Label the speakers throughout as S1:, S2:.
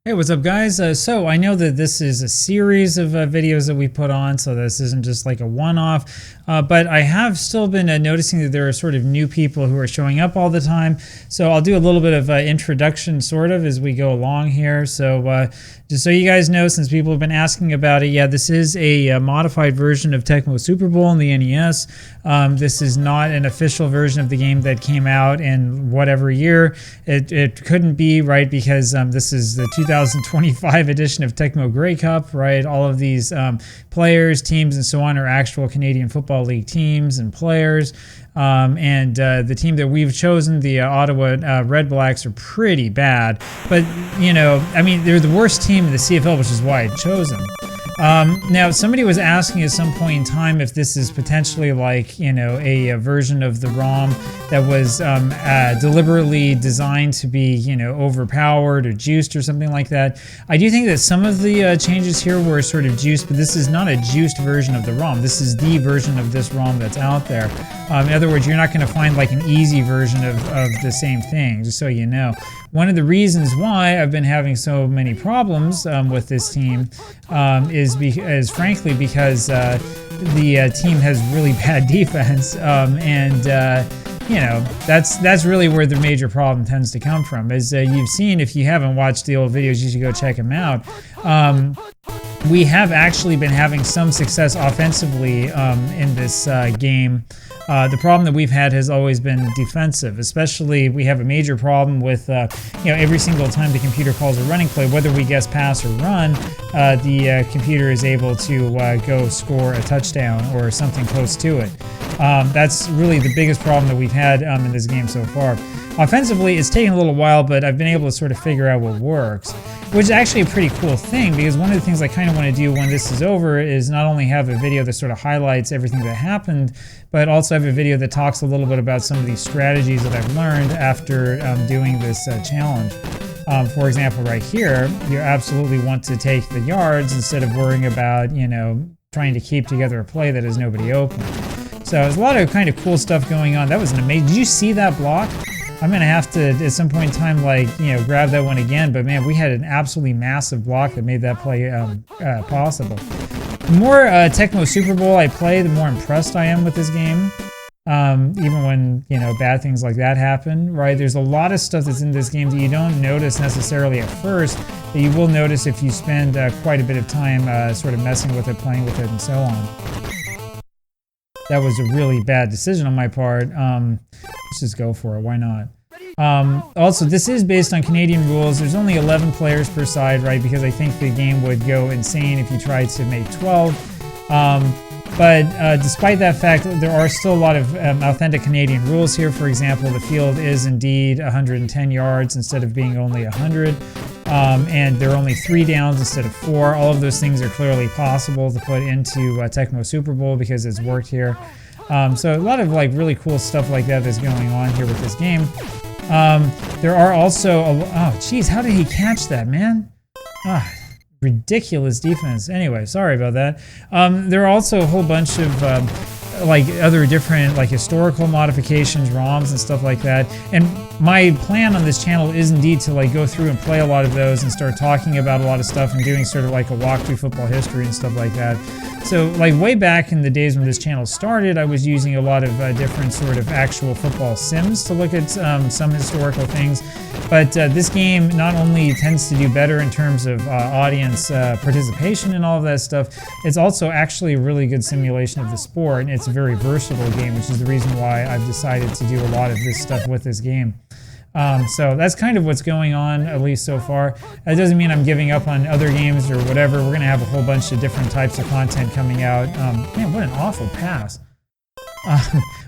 S1: Hey, what's up, guys? So I know that this is a series of videos that we put on, so this isn't just like a one-off, but I have still been noticing that there are sort of new people who are showing up all the time. So I'll do a little bit of introduction sort of as we go along here. So just so you guys know, since people have been asking about it, yeah, this is a modified version of Tecmo Super Bowl in the NES. This is not an official version of the game that came out in whatever year. It couldn't be, right, because this is the 2025 edition of Tecmo Grey Cup, right? All of these players, teams, and so on are actual Canadian Football League teams and players. And the team that we've chosen, the Ottawa Redblacks, are pretty bad. But, you know, I mean, they're the worst team in the CFL, which is why I chose them. Now, somebody was asking at some point in time if this is potentially like, you know, a version of the ROM that was deliberately designed to be, you know, overpowered or juiced or something like that. I do think that some of the changes here were sort of juiced, but this is not a juiced version of the ROM. This is the version of this ROM that's out there. In other words, you're not going to find like an easy version of the same thing, just so you know. One of the reasons why I've been having so many problems with this team is frankly because the team has really bad defense, you know, that's really where the major problem tends to come from. As you've seen, if you haven't watched the old videos, you should go check them out. We have actually been having some success offensively in this game. The problem that we've had has always been defensive. Especially, we have a major problem with, you know, every single time the computer calls a running play, whether we guess pass or run, the computer is able to go score a touchdown or something close to it. That's really the biggest problem that we've had in this game so far. Offensively, it's taken a little while, but I've been able to sort of figure out what works, which is actually a pretty cool thing, because one of the things I kind of want to do when this is over is not only have a video that sort of highlights everything that happened, but also have a video that talks a little bit about some of these strategies that I've learned after doing this challenge. For example, right here, you absolutely want to take the yards instead of worrying about, you know, trying to keep together a play that has nobody open. So there's a lot of kind of cool stuff going on. That was an amazing. Did you see that block? I'm going to have to, at some point in time, like, you know, grab that one again. But man, we had an absolutely massive block that made that play possible. The more Tecmo Super Bowl I play, the more impressed I am with this game. Even when, you know, bad things like that happen, right? There's a lot of stuff that's in this game that you don't notice necessarily at first, that you will notice if you spend quite a bit of time sort of messing with it, playing with it, and so on. That was a really bad decision on my part. Let's just go for it. Why not? Also, this is based on Canadian rules. There's only 11 players per side, right? Because I think the game would go insane if you tried to make 12. But despite that fact, there are still a lot of authentic Canadian rules here. For example, the field is indeed 110 yards instead of being only 100. And there are only 3 downs instead of 4. All of those things are clearly possible to put into Tecmo Super Bowl because it's worked here. So a lot of like really cool stuff like that that's going on here with this game. There are also, oh geez, how did he catch that, man? Ridiculous defense. Anyway, sorry about that. There are also a whole bunch of like other different like historical modifications, ROMs and stuff like that. And my plan on this channel is indeed to like go through and play a lot of those and start talking about a lot of stuff and doing sort of like a walkthrough football history and stuff like that. So like way back in the days when this channel started, I was using a lot of different sort of actual football sims to look at some historical things. But this game not only tends to do better in terms of audience participation and all of that stuff, it's also actually a really good simulation of the sport, and it's a very versatile game, which is the reason why I've decided to do a lot of this stuff with this game. So that's kind of what's going on, at least so far. That doesn't mean I'm giving up on other games or whatever. We're going to have a whole bunch of different types of content coming out. Man, what an awful pass.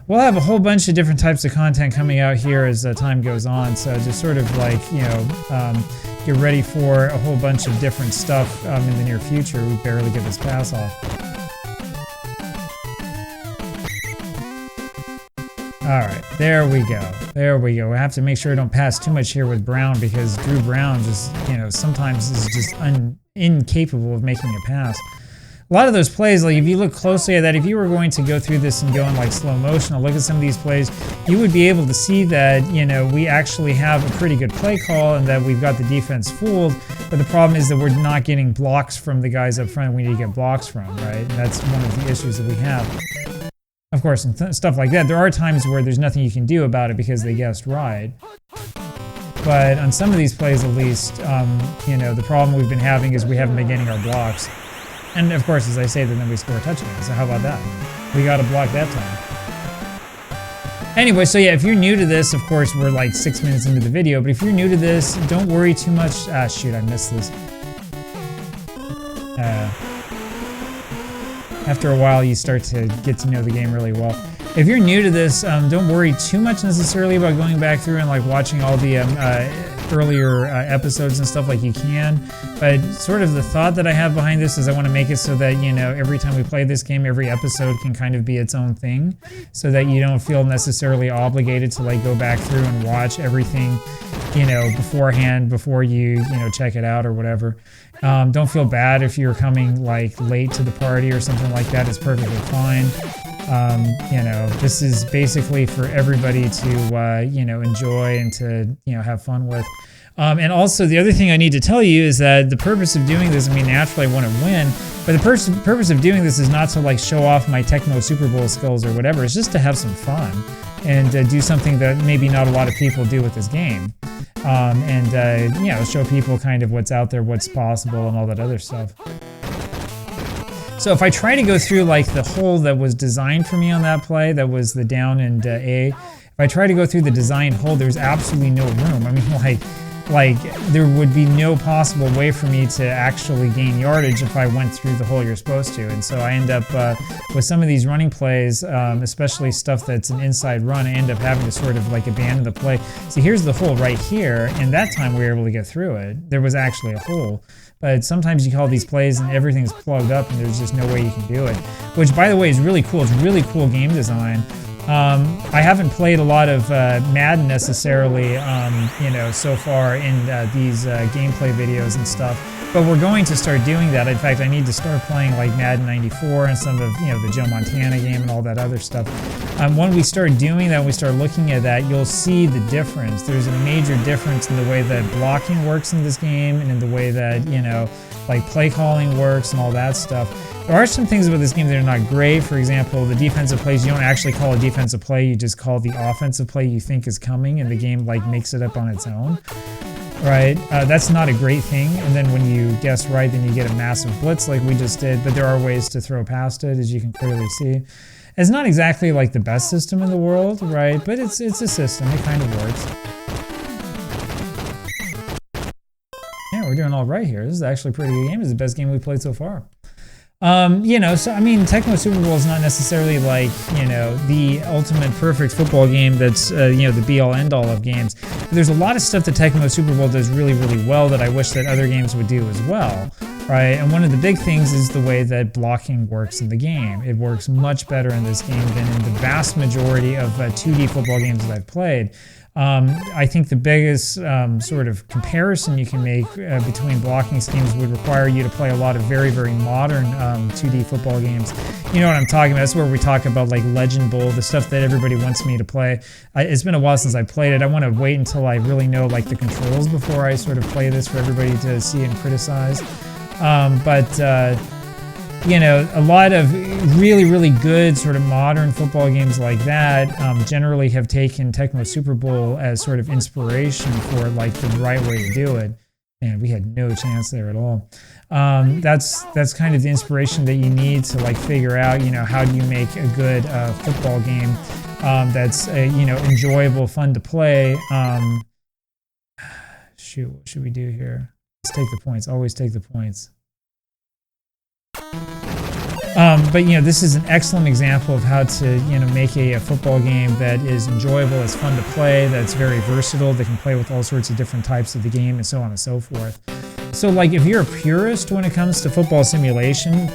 S1: We'll have a whole bunch of different types of content coming out here as time goes on. So just sort of like, you know, get ready for a whole bunch of different stuff in the near future. We barely get this pass off. Alright, there we go. There we go. I have to make sure I don't pass too much here with Brown, because Drew Brown just, you know, sometimes is just incapable of making a pass. a lot of those plays, like if you look closely at that, if you were going to go through this and go in like slow motion or look at some of these plays, you would be able to see that, you know, we actually have a pretty good play call and that we've got the defense fooled. But the problem is that we're not getting blocks from the guys up front we need to get blocks from, right? And that's one of the issues that we have. Of course, and stuff like that, there are times where there's nothing you can do about it because they guessed right. But on some of these plays, at least, you know, the problem we've been having is we haven't been getting our blocks. And of course, as I say, then we score a touchdown. So how about that? We got a block that time. Anyway, so yeah, if you're new to this, of course, we're like 6 minutes into the video. But if you're new to this, don't worry too much. Ah, shoot, I missed this. After a while, you start to get to know the game really well. If you're new to this, don't worry too much necessarily about going back through and like watching all the earlier episodes and stuff like you can. But sort of the thought that I have behind this is I want to make it so that, you know, every time we play this game, every episode can kind of be its own thing, so that you don't feel necessarily obligated to like go back through and watch everything, you know, beforehand before you know, check it out or whatever. Don't feel bad if you're coming like late to the party or something like that. It's perfectly fine. You know, this is basically for everybody to, you know, enjoy and to, you know, have fun with. And also the other thing I need to tell you is that the purpose of doing this, I mean, naturally I want to win, but the purpose of doing this is not to like show off my Tecmo Super Bowl skills or whatever. It's just to have some fun and do something that maybe not a lot of people do with this game. And you know, show people kind of what's out there, what's possible, and all that other stuff. So if I try to go through like the hole that was designed for me on that play, that was the down and A, if I try to go through the designed hole, there's absolutely no room. I mean, like there would be no possible way for me to actually gain yardage if I went through the hole you're supposed to. And so I end up with some of these running plays, especially stuff that's an inside run, I end up having to sort of like abandon the play. See, here's the hole right here, and that time we were able to get through it. There was actually a hole. But sometimes you call these plays and everything's plugged up and there's just no way you can do it. Which, by the way, is really cool. It's really cool game design. I haven't played a lot of Madden necessarily, you know, so far in these gameplay videos and stuff. But we're going to start doing that. In fact, I need to start playing like Madden 94 and some of, you know, the Joe Montana game and all that other stuff. When we start doing that, when we start looking at that, you'll see the difference. There's a major difference in the way that blocking works in this game and in the way that, you know, like play calling works and all that stuff. There are some things about this game that are not great. For example, the defensive plays, you don't actually call a defensive play, you just call the offensive play you think is coming, and the game like makes it up on its own. Right? That's not a great thing. And then when you guess right, then you get a massive blitz like we just did, but there are ways to throw past it, as you can clearly see. It's not exactly like the best system in the world, right? But it's a system, it kind of works. Yeah, we're doing all right here. This is actually a pretty good game. This is the best game we've played so far. You know, so I mean, Tecmo Super Bowl is not necessarily like, you know, the ultimate perfect football game that's, you know, the be-all end-all of games. But there's a lot of stuff that Tecmo Super Bowl does really, really well that I wish that other games would do as well, right? And one of the big things is the way that blocking works in the game. It works much better in this game than in the vast majority of 2D football games that I've played. I think the biggest sort of comparison you can make between blocking schemes would require you to play a lot of very, very modern 2D football games. You know what I'm talking about. That's where we talk about like Legend Bowl, the stuff that everybody wants me to play. It's been a while since I played it. I want to wait until I really know like the controls before I sort of play this for everybody to see and criticize. You know, a lot of really, really good sort of modern football games like that generally have taken Tecmo Super Bowl as sort of inspiration for like the right way to do it. And we had no chance there at all. That's kind of the inspiration that you need to like figure out, you know, how do you make a good football game that's, you know, enjoyable, fun to play. Shoot, what should we do here? Let's take the points. Always take the points. But you know, this is an excellent example of how to, you know, make a football game that is enjoyable, it's fun to play, that's very versatile, that can play with all sorts of different types of the game, and so on and so forth. So like if you're a purist when it comes to football simulation,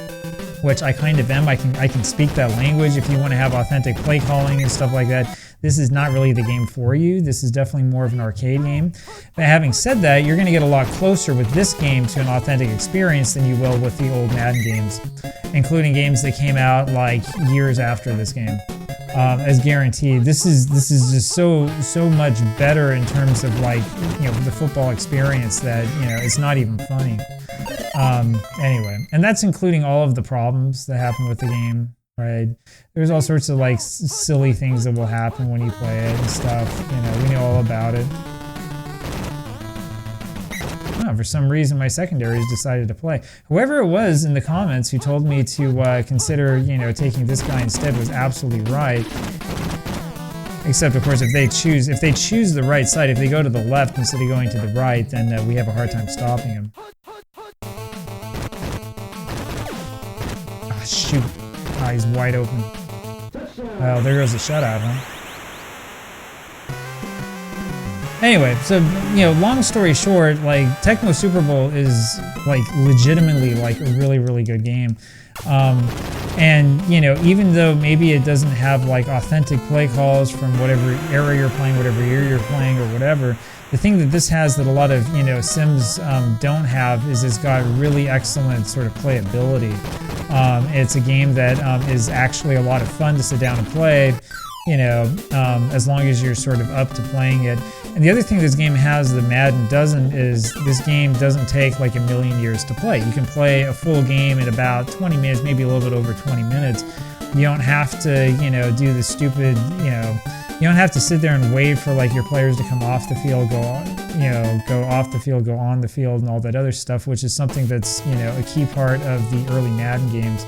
S1: which I kind of am, I can speak that language. If you want to have authentic play calling and stuff like that, this is not really the game for you. This is definitely more of an arcade game. But having said that, you're going to get a lot closer with this game to an authentic experience than you will with the old Madden games. including games that came out like years after this game. As guaranteed. This is just so much better in terms of like, you know, the football experience that, you know, it's not even funny. Anyway, and that's including all of the problems that happen with the game, right? There's all sorts of like silly things that will happen when you play it and stuff. You know, we know all about it. Oh, for some reason, my secondaries decided to play. Whoever it was in the comments who told me to consider, you know, taking this guy instead was absolutely right. Except, of course, if they choose the right side, if they go to the left instead of going to the right, then we have a hard time stopping him. Ah, shoot. Ah, he's wide open. Well, there goes the shutout, huh? Anyway, so, you know, long story short, like, Tecmo Super Bowl is, like, legitimately, like, a really, really good game. And, you know, even though maybe it doesn't have, like, authentic play calls from whatever era you're playing, whatever year you're playing, or whatever, the thing that this has that a lot of, you know, sims don't have is it's got really excellent sort of playability. It's a game that is actually a lot of fun to sit down and play, you know, as long as you're sort of up to playing it. And the other thing this game has that Madden doesn't is this game doesn't take like a million years to play. You can play a full game in about 20 minutes, maybe a little bit over 20 minutes. You don't have to, you know, do the stupid, you know, you don't have to sit there and wait for like your players to come off the field, go off the field, go on the field, and all that other stuff, which is something that's, you know, a key part of the early Madden games.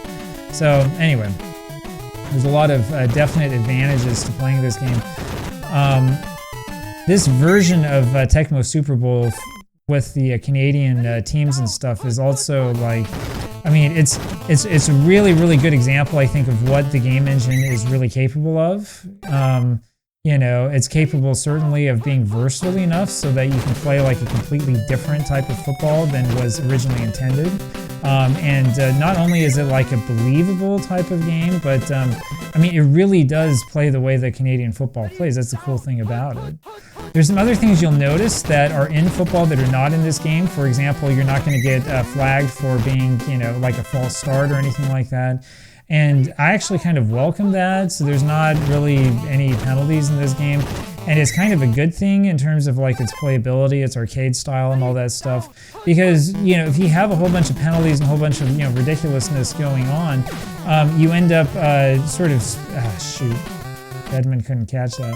S1: So anyway, there's a lot of definite advantages to playing this game. This version of Tecmo Super Bowl with the Canadian teams and stuff is also like, I mean, it's a really, really good example, I think, of what the game engine is really capable of. You know, it's capable certainly of being versatile enough so that you can play like a completely different type of football than was originally intended. And not only is it like a believable type of game, but I mean, it really does play the way that Canadian football plays. That's the cool thing about it. There's some other things you'll notice that are in football that are not in this game. For example, you're not going to get flagged for being, you know, like a false start or anything like that. And I actually kind of welcome that, so there's not really any penalties in this game. And it's kind of a good thing in terms of like its playability, its arcade style and all that stuff. Because, you know, if you have a whole bunch of penalties and a whole bunch of, you know, ridiculousness going on, you end up sort of, shoot, Edmund couldn't catch that.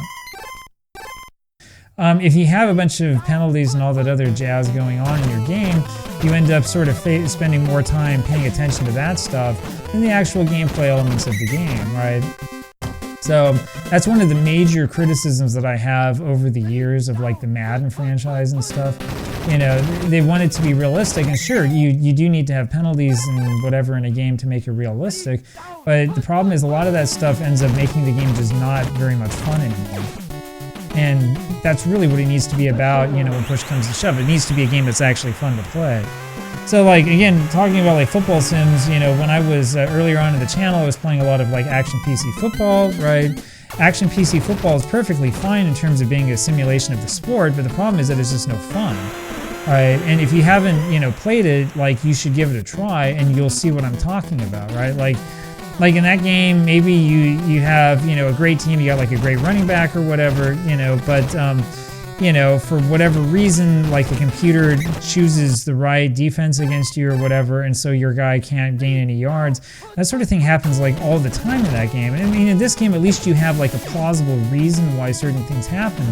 S1: If you have a bunch of penalties and all that other jazz going on in your game, you end up sort of spending more time paying attention to that stuff than the actual gameplay elements of the game, right? So that's one of the major criticisms that I have over the years of like the Madden franchise and stuff. You know, they want it to be realistic, and sure, you do need to have penalties and whatever in a game to make it realistic, but the problem is a lot of that stuff ends up making the game just not very much fun anymore. And that's really what it needs to be about, you know, when push comes to shove. It needs to be a game that's actually fun to play. So, like, again, talking about, like, football sims, you know, when I was earlier on in the channel, I was playing a lot of, like, Action PC Football, right? Action PC Football is perfectly fine in terms of being a simulation of the sport, but the problem is that it's just no fun, right? And if you haven't, you know, played it, like, you should give it a try, and you'll see what I'm talking about, right? Like in that game, maybe you have, you know, a great team, you got like a great running back or whatever, you know, but, you know, for whatever reason, like the computer chooses the right defense against you or whatever, and so your guy can't gain any yards. That sort of thing happens like all the time in that game. I mean, in this game, at least you have like a plausible reason why certain things happen.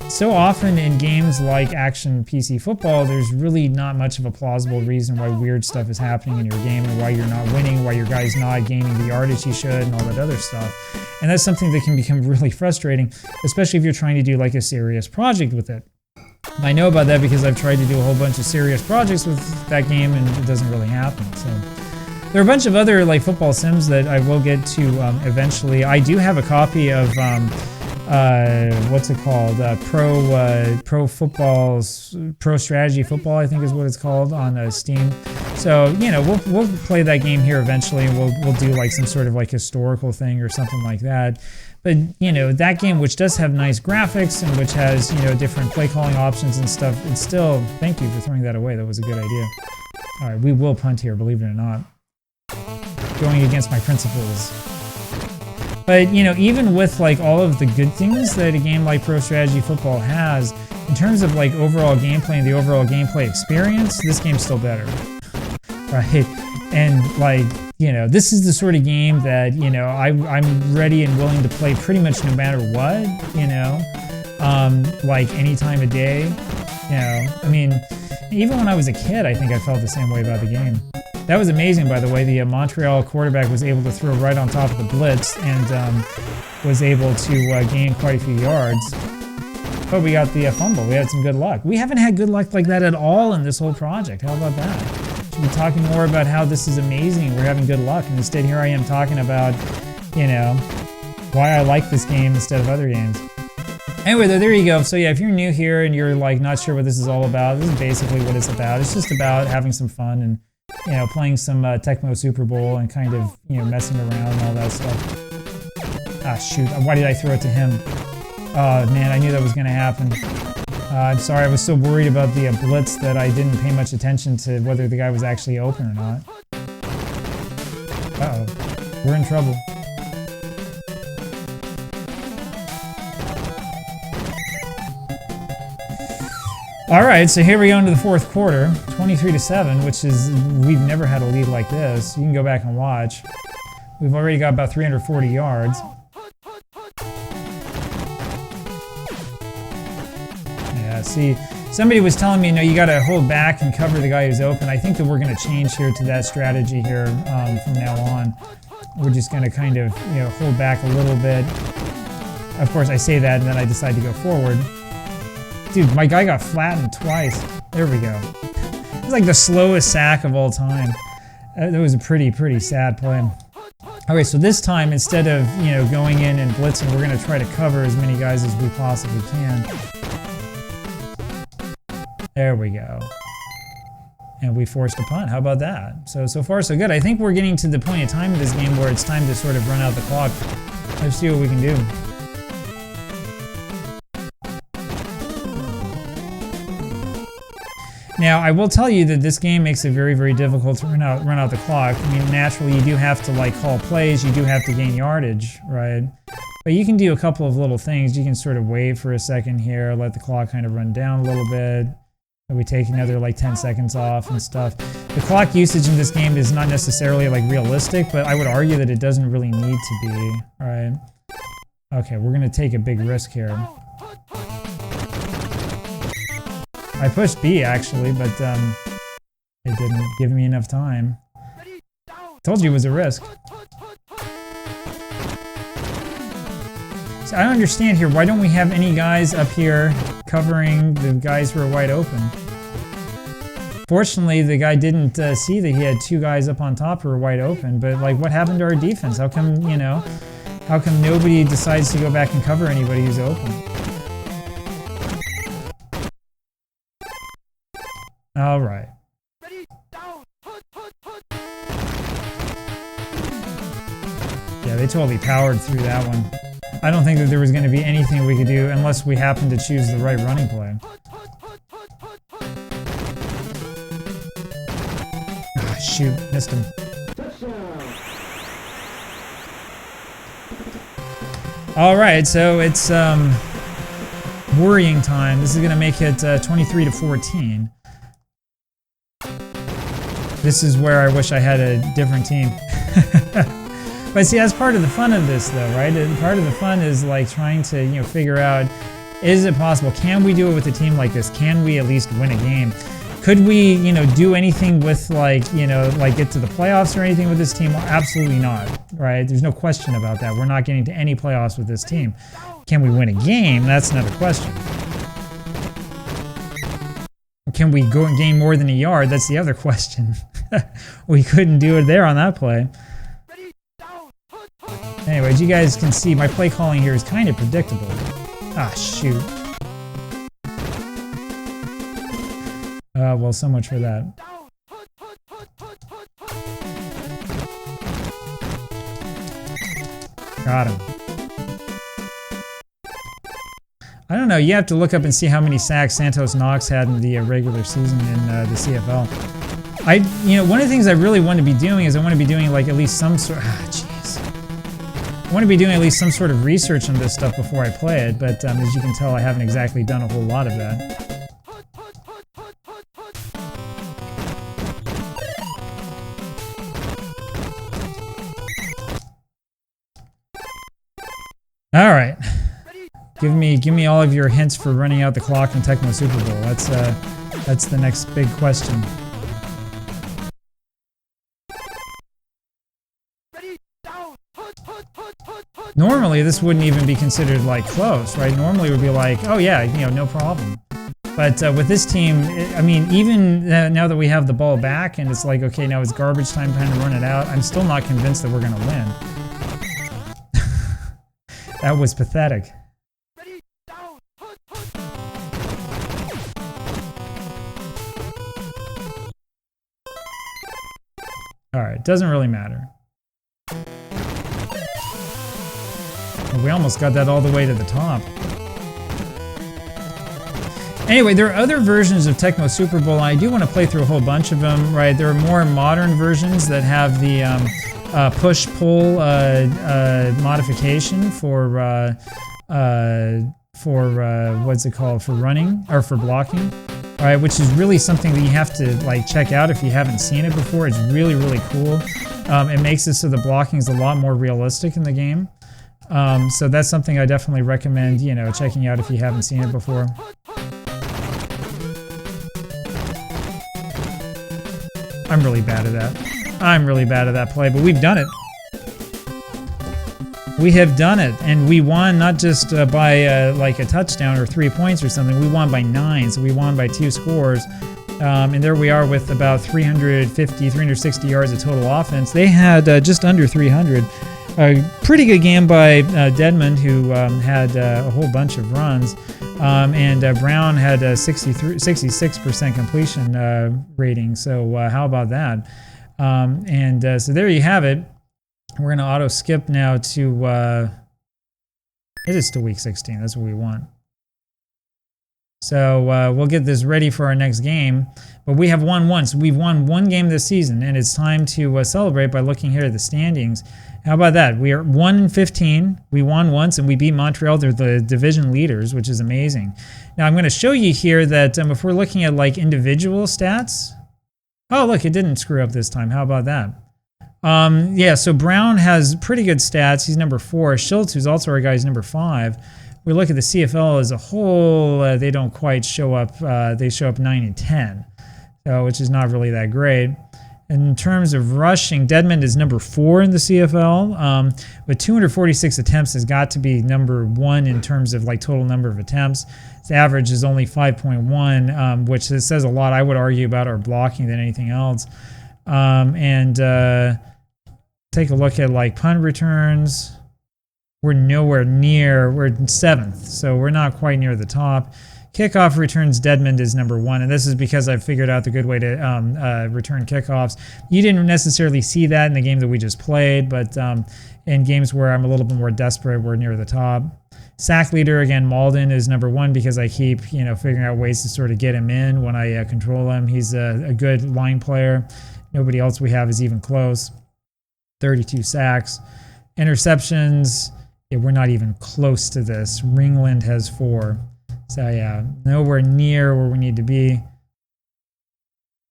S1: So often in games like Action PC Football, there's really not much of a plausible reason why weird stuff is happening in your game and why you're not winning, why your guy's not gaining the yardage he should, and all that other stuff. And that's something that can become really frustrating, especially if you're trying to do like a serious project with it. I know about that because I've tried to do a whole bunch of serious projects with that game and it doesn't really happen. So there are a bunch of other like football sims that I will get to eventually. I do have a copy of what's it called? Pro Strategy Football, I think is what it's called on Steam. So, you know, we'll play that game here eventually, and we'll do like some sort of like historical thing or something like that. But, you know, that game, which does have nice graphics and which has, you know, different play calling options and stuff, it's still, thank you for throwing that away. That was a good idea. All right, we will punt here, believe it or not. going against my principles. But, you know, even with like all of the good things that a game like Pro Strategy Football has, in terms of like overall gameplay and the overall gameplay experience, this game's still better, right? And like, you know, this is the sort of game that, you know, I'm ready and willing to play pretty much no matter what, you know, like any time of day, you know. I mean, even when I was a kid, I think I felt the same way about the game. That was amazing, by the way. The Montreal quarterback was able to throw right on top of the blitz and was able to gain quite a few yards. But we got the fumble. We had some good luck. We haven't had good luck like that at all in this whole project. How about that? Should be talking more about how this is amazing. We're having good luck. And instead, here I am talking about, you know, why I like this game instead of other games. Anyway, there you go. So yeah, if you're new here and you're like not sure what this is all about, this is basically what it's about. It's just about having some fun and, you know, playing some Tecmo Super Bowl and kind of, you know, messing around and all that stuff. Ah, shoot. Why did I throw it to him? Oh, man, I knew that was going to happen. I'm sorry, I was so worried about the blitz that I didn't pay much attention to whether the guy was actually open or not. Uh-oh. We're in trouble. Alright, so here we go into the fourth quarter, 23-7, which is, we've never had a lead like this. You can go back and watch. We've already got about 340 yards. Yeah, see, somebody was telling me, you know, you gotta hold back and cover the guy who's open. I think that we're gonna change here to that strategy here from now on. We're just gonna kind of, you know, hold back a little bit. Of course, I say that and then I decide to go forward. Dude, my guy got flattened twice. There we go. It's like the slowest sack of all time. That was a pretty sad play. Okay, so this time, instead of, you know, going in and blitzing, we're going to try to cover as many guys as we possibly can. There we go. And we forced a punt. How about that? So far, so good. I think we're getting to the point in time in this game where it's time to sort of run out the clock. Let's see what we can do. Now, I will tell you that this game makes it very difficult to run out the clock. I mean, naturally, you do have to like call plays, you do have to gain yardage, right? But you can do a couple of little things. You can sort of wait for a second here, let the clock kind of run down a little bit. And we take another like 10 seconds off and stuff. The clock usage in this game is not necessarily like realistic, but I would argue that it doesn't really need to be, right? Okay, we're gonna take a big risk here. I pushed B actually, but it didn't give me enough time. Told you it was a risk. So I don't understand here, why don't we have any guys up here covering the guys who are wide open? Fortunately, the guy didn't see that he had two guys up on top who were wide open, but like what happened to our defense? How come, you know, how come nobody decides to go back and cover anybody who's open? All right. Yeah, they totally powered through that one. I don't think that there was going to be anything we could do unless we happened to choose the right running play. Ah, shoot, missed him. All right, so it's worrying time. This is going to make it 23-14. This is where I wish I had a different team. But see, that's part of the fun of this though, right? And part of the fun is like trying to, you know, figure out, is it possible? Can we do it with a team like this? Can we at least win a game? Could we, you know, do anything with like, you know, like get to the playoffs or anything with this team? Well, absolutely not, right? There's no question about that. We're not getting to any playoffs with this team. Can we win a game? That's another question. Can we go and gain more than a yard? That's the other question. We couldn't do it there on that play. Anyway, as you guys can see, my play calling here is kind of predictable. Ah, shoot. Well, so much for that. Got him. I don't know, you have to look up and see how many sacks Santos Knox had in the regular season in the CFL. One of the things I really want to be doing is I want to be doing like at least some sort. Jeez. I want to be doing at least some sort of research on this stuff before I play it, but as you can tell, I haven't exactly done a whole lot of that. All right, give me all of your hints for running out the clock in Tecmo Super Bowl. That's the next big question. Normally, this wouldn't even be considered like close, right? Normally, it would be like, oh yeah, no problem. But with this team, I mean, even now that we have the ball back and it's like, okay, now it's garbage time to run it out, I'm still not convinced that we're gonna win. That was pathetic. Alright, doesn't really matter. We almost got that all the way to the top. Anyway, there are other versions of Tecmo Super Bowl. I do want to play through a whole bunch of them, right? There are more modern versions that have the push-pull modification for what's it called? For running or for blocking, right? Which is really something that you have to like check out if you haven't seen it before. It's really, really cool. It makes it so the blocking is a lot more realistic in the game. So that's something I definitely recommend, checking out if you haven't seen it before. I'm really bad at that. I'm really bad at that play, but we've done it. We have done it, and we won not just by like a touchdown or 3 points or something. We won by 9, so we won by 2 scores. And there we are with about 350, 360 yards of total offense. They had just under 300. A pretty good game by Dedmond, who had a whole bunch of runs. And Brown had a 66% completion rating. So how about that? So there you have it. We're going to auto skip now to... it is to week 16. That's what we want. So we'll get this ready for our next game. But we have won once. We've won one game this season, and it's time to celebrate by looking here at the standings. How about that? We are 1-15. We won once, and we beat Montreal. They're the division leaders, which is amazing. Now I'm going to show you here that if we're looking at like individual stats. Oh, look, it didn't screw up this time. How about that? Yeah, so Brown has pretty good stats. He's number 4. Schultz, who's also our guy, is number 5. We look at the CFL as a whole, they don't quite show up. They show up 9 and 10, so, which is not really that great. In terms of rushing, Dedmond is number 4 in the CFL, with 246 attempts has got to be number 1 in terms of like total number of attempts. His average is only 5.1, which says a lot, I would argue, about our blocking than anything else. Take a look at like punt returns. We're nowhere near, we're 7th, so we're not quite near the top. Kickoff returns, Dedmond is number 1, and this is because I've figured out the good way to return kickoffs. You didn't necessarily see that in the game that we just played, but in games where I'm a little bit more desperate, we're near the top. Sack leader, again, Malden is number 1 because I keep, figuring out ways to sort of get him in when I control him. He's a good line player. Nobody else we have is even close. 32 sacks. Interceptions, yeah, we're not even close to this. Ringland has 4. So yeah, nowhere near where we need to be.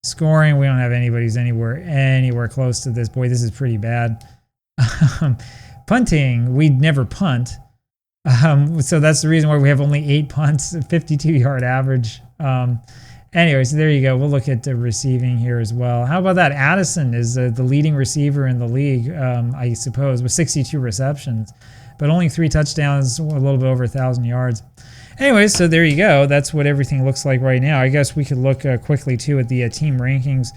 S1: Scoring, we don't have anybody who's anywhere close to this. Boy, this is pretty bad. Punting, we never punt. So that's the reason why we have only 8 punts, 52-yard average. Anyways, there you go. We'll look at the receiving here as well. How about that? Addison is the leading receiver in the league, I suppose, with 62 receptions, but only 3 touchdowns, a little bit over 1,000 yards. Anyways, so there you go. That's what everything looks like right now. I guess we could look quickly, too, at the team rankings.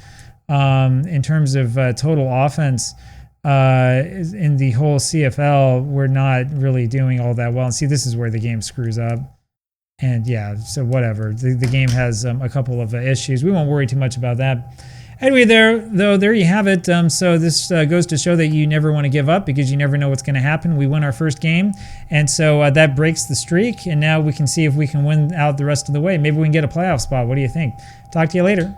S1: In terms of total offense in the whole CFL, we're not really doing all that well. And see, this is where the game screws up. And yeah, so whatever. The game has a couple of issues. We won't worry too much about that. Anyway, there you have it. So this goes to show that you never want to give up because you never know what's going to happen. We win our first game, and so that breaks the streak. And now we can see if we can win out the rest of the way. Maybe we can get a playoff spot. What do you think? Talk to you later.